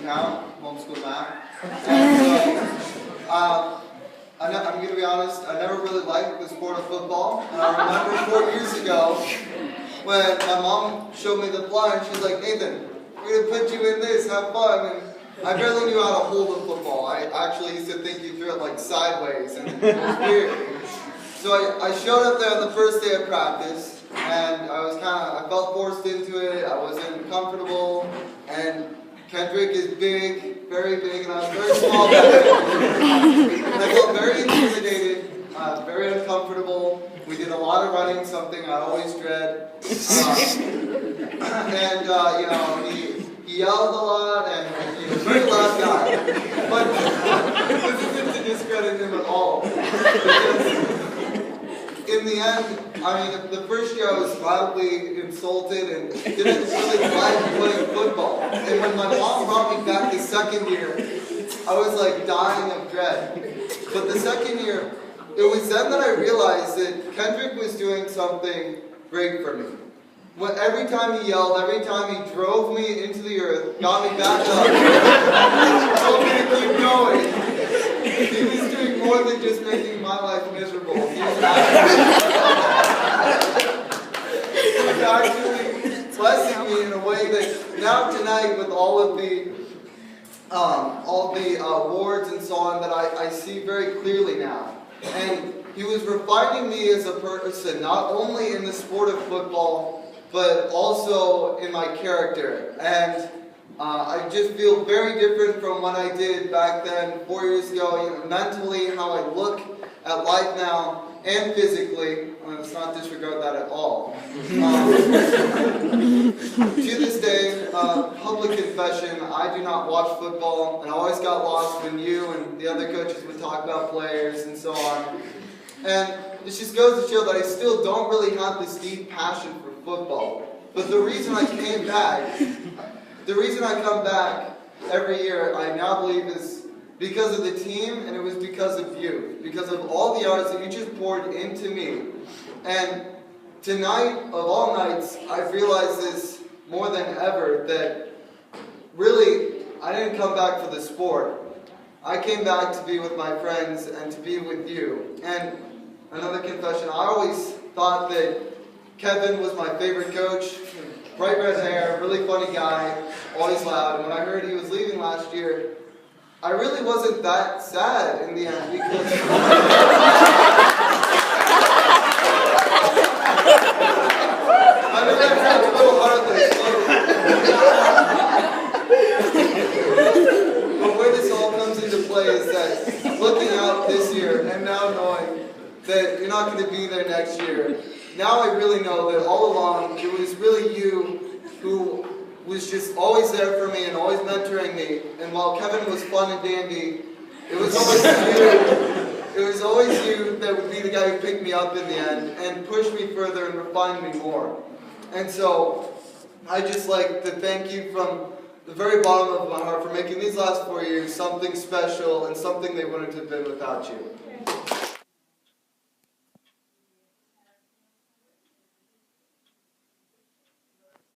count, homeschool math. And so, I'm going to be honest, I never really liked the sport of football. And I remember 4 years ago when my mom showed me the flyer and she was like, Nathan, we're going to put you in this, have fun. And I barely knew how to hold a football. I actually used to think you threw it like sideways and it was weird. So I showed up there on the first day of practice and I felt forced into it. I wasn't comfortable and Kendrick is big, very big, and I was very small back then. And I felt very intimidated, very uncomfortable. We did a lot of running, something I always dread. He yelled a lot, and he was a very loud guy. But this isn't to discredit him at all. Because in the end, the first year I was mildly insulted and didn't really like playing football. And when my mom brought me back the second year, I was like dying of dread. But the second year, it was then that I realized that Kendrick was doing something great for me. Every time he yelled, every time he drove me into the earth, got me back up, told me to keep going. He was doing more than just making my life miserable. He was actually blessing me in a way that now tonight, with all of the awards and so on, that I see very clearly now. And he was refining me as a person, not only in the sport of football, but also in my character. And I just feel very different from what I did back then, 4 years ago, mentally, how I look at life now, and physically. Let's not disregard that at all. To this day, public confession, I do not watch football, and I always got lost when you and the other coaches would talk about players and so on. And this just goes to show that I still don't really have this deep passion for football. But the reason I came back, the reason I come back every year, I now believe, is because of the team, and it was because of you. Because of all the hours that you just poured into me. And tonight, of all nights, I've realized this more than ever, that really, I didn't come back for the sport. I came back to be with my friends and to be with you. And another confession, I always thought that Kevin was my favorite coach. Bright red hair, really funny guy, always loud. And when I heard he was leaving last year, I really wasn't that sad in the end because I mean, I tried a little harder than But where this all comes into play is that looking out this year and now knowing that you're not going to be there next year, now I really know that all along it was really you who was just always there for me and always mentoring me. And while Kevin was fun and dandy, it was always you. It was always you that would be the guy who picked me up in the end and pushed me further and refined me more. And so I just like to thank you from the very bottom of my heart for making these last 4 years something special and something they wouldn't have been without you.